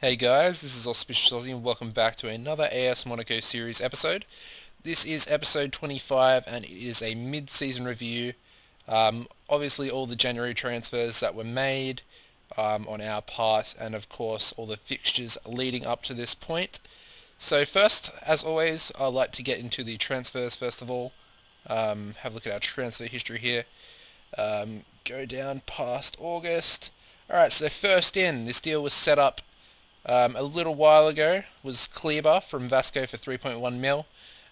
Hey guys, this is AuspiciousAussie and welcome back to another AS Monaco series episode. This is episode 25 and it is a mid-season review. Obviously all the January transfers that were made on our part, and of course all the fixtures leading up to this point. So first, as always, I'd like to get into the transfers first of all. Have a look at our transfer history here. Go down past August. Alright, so first in, this deal was set up a little while ago. Was Kleber from Vasco for 3.1 mil.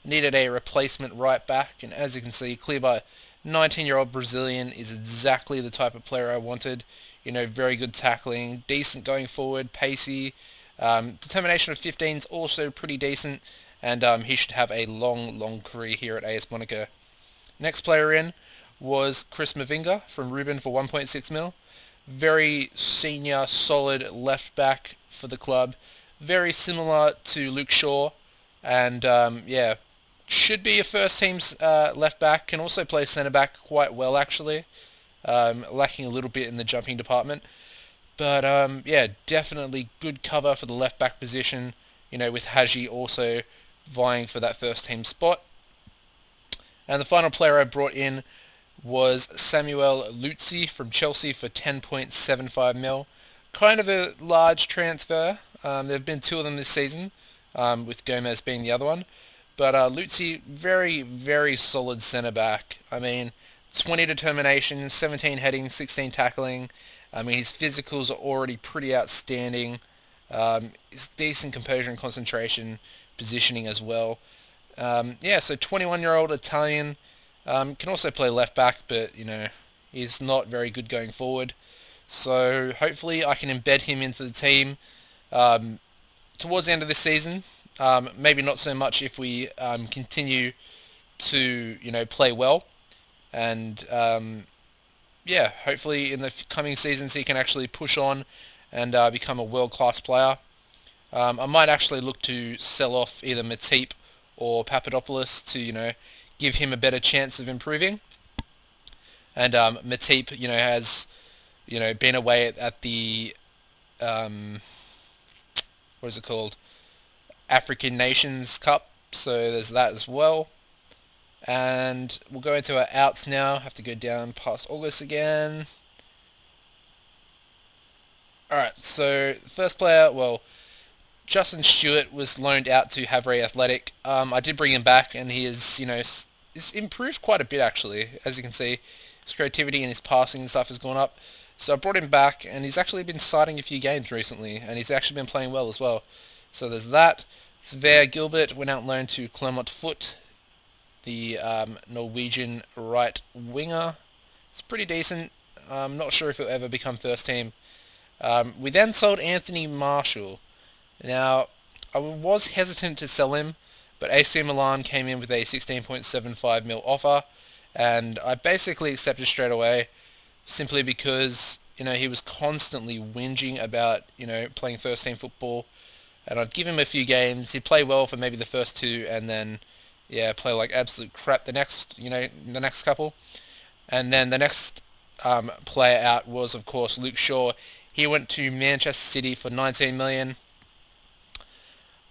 Needed a replacement right back, and as you can see, Kleber, 19-year-old Brazilian, is exactly the type of player I wanted. Very good tackling, decent going forward, pacey. Determination of 15 is also pretty decent, and he should have a long, long career here at AS Monaco. Next player in was Chris Mavinga from Ruben for 1.6 mil. Very senior, solid left back for the club. Very similar to Luke Shaw, and yeah, should be a first team left back. Can also play centre back quite well actually. Lacking a little bit in the jumping department, but yeah, definitely good cover for the left back position. With Haji also vying for that first team spot. And the final player I brought in was Samuel Luzzi from Chelsea for 10.75 mil. Kind of a large transfer. There have been two of them this season, with Gomez being the other one. But Luzzi, very, very solid centre back. I mean, 20 determination, 17 heading, 16 tackling. I mean, his physicals are already pretty outstanding. His decent composure and concentration, positioning as well. Yeah, so 21-year-old Italian, can also play left back, but he's not very good going forward. So hopefully I can embed him into the team towards the end of this season. Maybe not so much if we continue to play well, and yeah, hopefully in the coming seasons he can actually push on and become a world-class player. I might actually look to sell off either Matip or Papadopoulos to give him a better chance of improving. And Matip, has been away at the um, what is it called, African Nations Cup, so there's that as well. And we'll go into our outs now. Have to go down past August again. All right, so first player, well, Justin Stewart was loaned out to Havre Athletic. I did bring him back, and he is, is improved quite a bit actually. As you can see, his creativity and his passing and stuff has gone up. So I brought him back, and he's actually been starting a few games recently, and he's actually been playing well as well. So there's that. Sverre Gilbert went out loaned to Clermont Foot, the Norwegian right winger. It's pretty decent. I'm not sure if he'll ever become first team. We then sold Anthony Marshall. Now, I was hesitant to sell him, but AC Milan came in with a 16.75 mil offer, and I basically accepted straight away, simply because he was constantly whinging about playing first team football, and I'd give him a few games. He'd play well for maybe the first two, and then yeah, play like absolute crap the next couple, and then the next player out was of course Luke Shaw. He went to Manchester City for 19 million.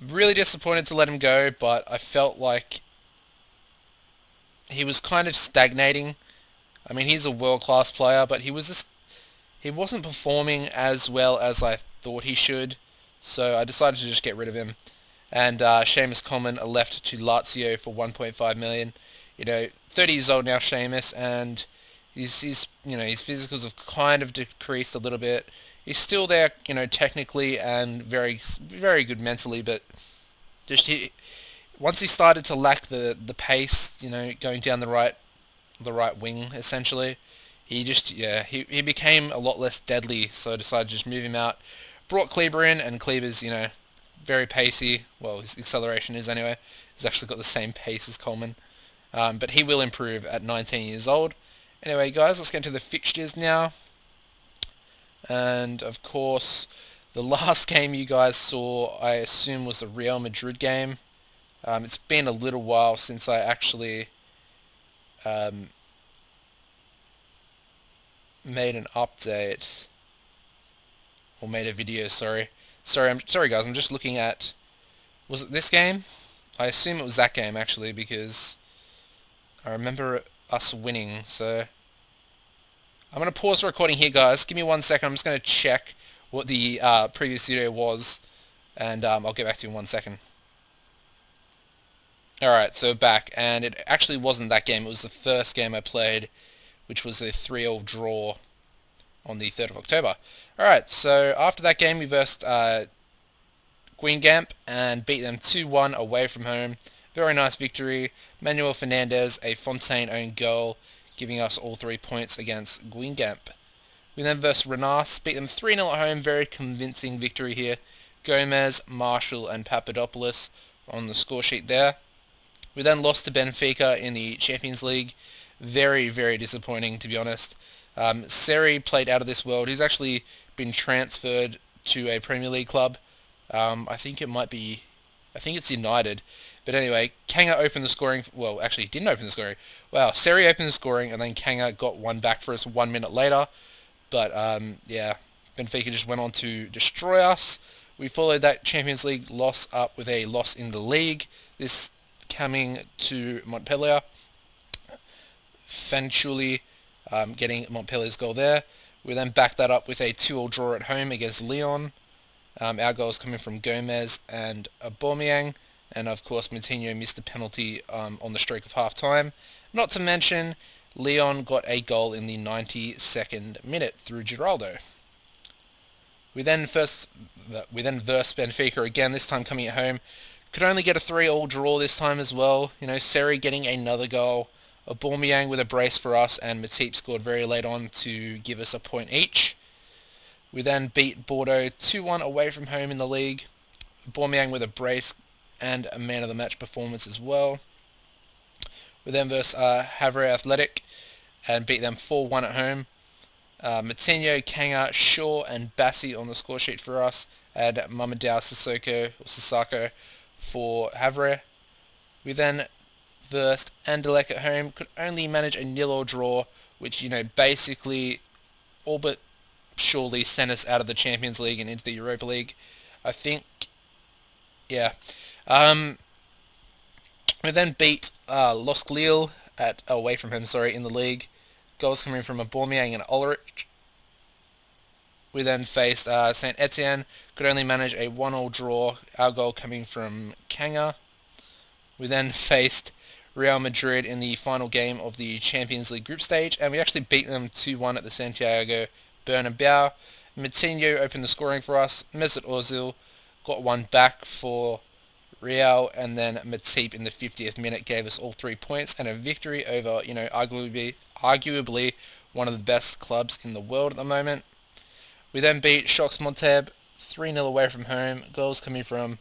Really disappointed to let him go, but I felt like he was kind of stagnating. I mean, he's a world-class player, but he wasn't performing as well as I thought he should. So I decided to just get rid of him. And Seamus Coleman left to Lazio for 1.5 million. 30 years old now, Seamus, and his physicals have kind of decreased a little bit. He's still there, technically and very very good mentally, but just once he started to lack the pace, going down the right wing essentially, he became a lot less deadly. So I decided to just move him out. Brought Kleber in, and Kleber's very pacey. Well, his acceleration is anyway. He's actually got the same pace as Coleman, but he will improve at 19 years old. Anyway, guys, let's get into the fixtures now. And of course, the last game you guys saw, I assume, was the Real Madrid game. It's been a little while since I actually um, made an update, or made a video, sorry. Sorry guys, I'm just looking at, was it this game? I assume it was that game actually, because I remember us winning, so I'm going to pause the recording here guys, give me 1 second, I'm just going to check what the previous video was, and I'll get back to you in 1 second. Alright, so back, and it actually wasn't that game, it was the first game I played, which was a 3-all draw on the 3rd of October. Alright, so after that game we versed Guingamp and beat them 2-1 away from home. Very nice victory. Manuel Fernandez, a Fontaine own goal, giving us all 3 points against Guingamp. We then versed Renas, beat them 3-0 at home, very convincing victory here. Gomez, Marshall and Papadopoulos on the score sheet there. We then lost to Benfica in the Champions League. Very, very disappointing, to be honest. Seri played out of this world. He's actually been transferred to a Premier League club. I think it's United. But anyway, Kanga opened the scoring. Well, actually, he didn't open the scoring. Wow, Seri opened the scoring, and then Kanga got one back for us 1 minute later. But, yeah, Benfica just went on to destroy us. We followed that Champions League loss up with a loss in the league. This coming to Montpellier. Fanchuli getting Montpellier's goal there. We then backed that up with a 2-all draw at home against Lyon. Our goals coming from Gomez and Aubameyang, and of course Moutinho missed a penalty on the stroke of half-time. Not to mention, Lyon got a goal in the 92nd minute through Giraldo. We then versed Benfica again, this time coming at home. Could only get a 3-all draw this time as well. You know, Seri getting another goal. Aubameyang with a brace for us, and Matip scored very late on to give us a point each. We then beat Bordeaux 2-1 away from home in the league. Aubameyang with a brace and a man of the match performance as well. We then versed Havre Athletic and beat them 4-1 at home. Moutinho, Kanga, Shaw and Bassi on the score sheet for us, and Mamadou Sissoko for Havre. We then versed Anderlecht at home, could only manage a 0-all draw, which, you know, basically all but surely sent us out of the Champions League and into the Europa League. I think, yeah. We then beat Losk Lille away from home, in the league. Goals coming from Aubameyang and Ulrich. We then faced Saint Etienne, could only manage a 1-all draw, our goal coming from Kanga. We then faced Real Madrid in the final game of the Champions League group stage, and we actually beat them 2-1 at the Santiago Bernabeu. Moutinho opened the scoring for us. Mesut Ozil got one back for Real, and then Matip in the 50th minute gave us all 3 points and a victory over, you know, arguably one of the best clubs in the world at the moment. We then beat Shox Monteb 3-0 away from home. Goals coming from,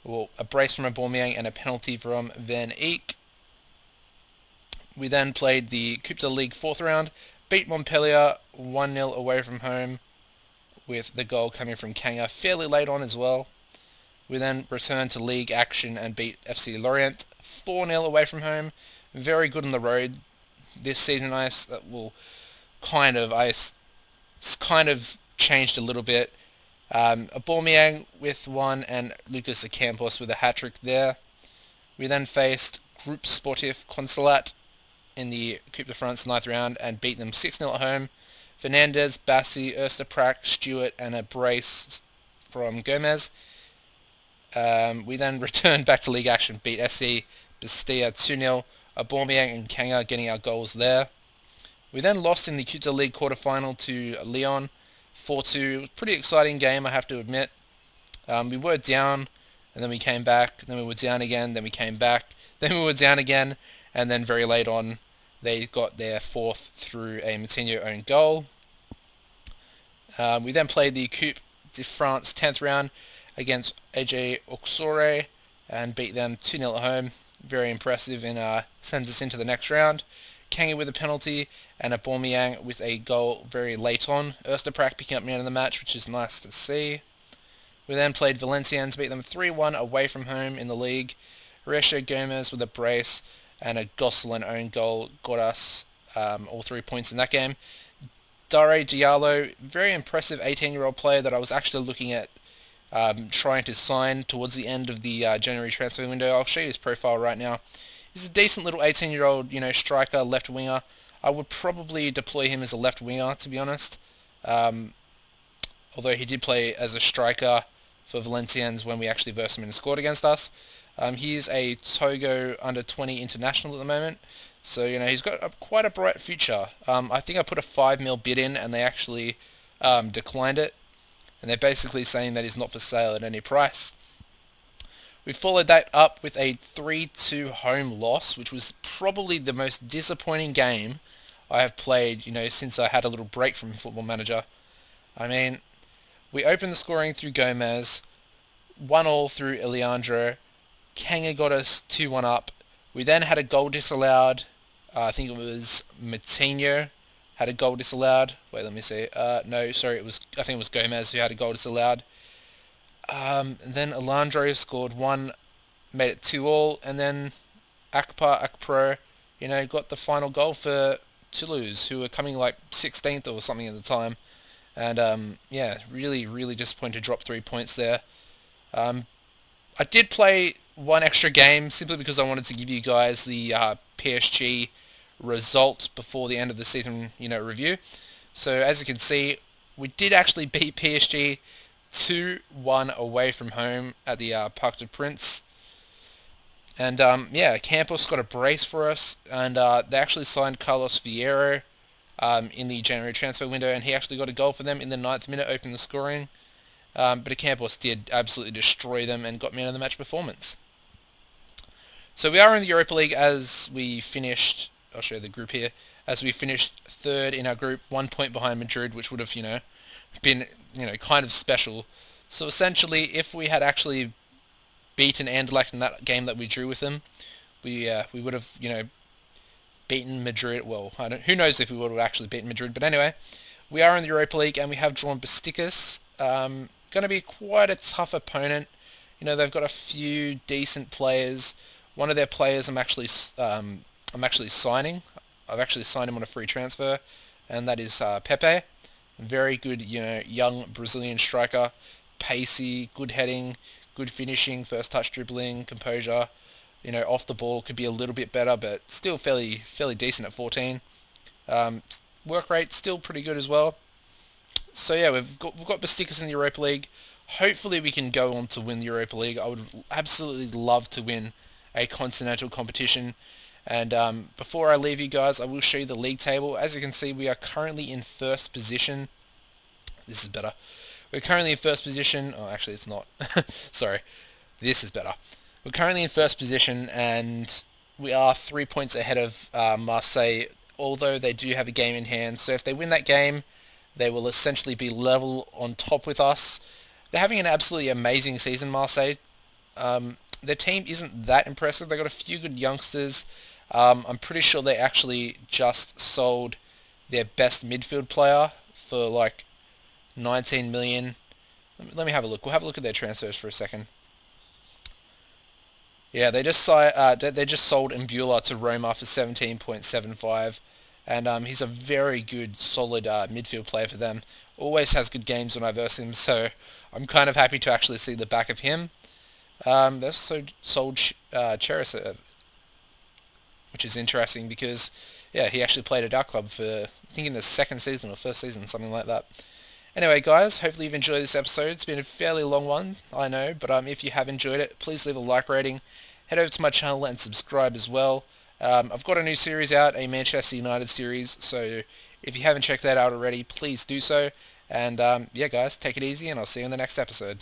well, a brace from Aubameyang and a penalty from Van Eyck. We then played the Coupe de Ligue 4th round, beat Montpellier 1-0 away from home, with the goal coming from Kanga fairly late on as well. We then returned to league action and beat FC Lorient 4-0 away from home. Very good on the road this season. Kind of changed a little bit. Aubameyang with one and Lucas Ocampos with a hat-trick there. We then faced Groupe Sportif Consulat in the Coupe de France 9th round and beat them 6-0 at home. Fernandez, Bassi, Erstaprak, Stewart and a brace from Gomez. We then returned back to league action, beat SC Bastia 2-0. Aubameyang and Kanga getting our goals there. We then lost in the Coupe de Ligue quarterfinal to Lyon 4-2. Pretty exciting game, I have to admit. We were down, and then we came back. Then we were down again, then we came back. Then we were down again, and then very late on, they got their 4th through a Moutinho own goal. We then played the Coupe de France 10th round against AJ Auxerre and beat them 2-0 at home. Very impressive and sends us into the next round. Kanga with a penalty and Aubameyang with a goal very late on. Erstaprak picking up man of the match, which is nice to see. We then played Valenciennes, beat them 3-1 away from home in the league. Horacio Gomez with a brace and a Gosselin own goal got us all 3 points in that game. Dare Diallo, very impressive 18-year-old player that I was actually looking at trying to sign towards the end of the January transfer window. I'll show you his profile right now. He's a decent little 18-year-old, striker, left winger. I would probably deploy him as a left winger, to be honest. Although he did play as a striker for Valenciennes when we actually versed him and scored against us. He is a Togo under-20 international at the moment. So, he's got quite a bright future. I think I put a 5 mil bid in and they actually declined it. And they're basically saying that he's not for sale at any price. We followed that up with a 3-2 home loss, which was probably the most disappointing game I have played, since I had a little break from Football Manager. I mean, we opened the scoring through Gomez, 1-1 through Eliandro, Kanga got us 2-1 up. We then had a goal disallowed. I think it was Matinho had a goal disallowed. Wait, let me see. No, sorry, I think it was Gomez who had a goal disallowed. And then Alejandro scored one, made it 2-2, and then Akpro, got the final goal for Toulouse, who were coming like 16th or something at the time. And really, really disappointed to drop 3 points there. I did play one extra game simply because I wanted to give you guys the PSG result before the end of the season, review. So as you can see, we did actually beat PSG 2-1 away from home at the Parc des Princes. And Campos got a brace for us, and they actually signed Carlos Vieira in the January transfer window, and he actually got a goal for them in the 9th minute, opening the scoring. But Campos did absolutely destroy them and got man of the match performance. So we are in the Europa League as we finished, I'll show you the group here, as we finished third in our group, 1 point behind Madrid, which would have, been, kind of special. So essentially, if we had actually beaten Anderlecht in that game that we drew with them, we would have, beaten Madrid. Well, who knows if we would have actually beaten Madrid, but anyway, we are in the Europa League and we have drawn Besiktas. Going to be quite a tough opponent. They've got a few decent players. One of their players I'm actually signing. I've actually signed him on a free transfer, and that is Pepe. Very good, young Brazilian striker. Pacey, good heading, good finishing, first touch dribbling, composure. Off the ball could be a little bit better, but still fairly decent at 14. Work rate still pretty good as well. So yeah, we've got Besiktas in the Europa League. Hopefully we can go on to win the Europa League. I would absolutely love to win a continental competition. And before I leave you guys, I will show you the league table. As you can see, we are currently in first position. This is better. We're currently in first position. Oh, actually, it's not. Sorry. This is better. We're currently in first position, and we are 3 points ahead of Marseille, although they do have a game in hand. So if they win that game, they will essentially be level on top with us. They're having an absolutely amazing season, Marseille. Their team isn't that impressive. They've got a few good youngsters. I'm pretty sure they actually just sold their best midfield player for like 19 million. Let me have a look. We'll have a look at their transfers for a second. Yeah, they just sold Mbula to Roma for 17.75, and he's a very good, solid midfield player for them. Always has good games when I verse him, so I'm kind of happy to actually see the back of him. They've also sold Cheris, which is interesting because, yeah, he actually played at our club for, I think in the second season or first season, something like that. Anyway, guys, hopefully you've enjoyed this episode. It's been a fairly long one, I know, but if you have enjoyed it, please leave a like rating. Head over to my channel and subscribe as well. I've got a new series out, a Manchester United series, so if you haven't checked that out already, please do so. And yeah, guys, take it easy, and I'll see you in the next episode.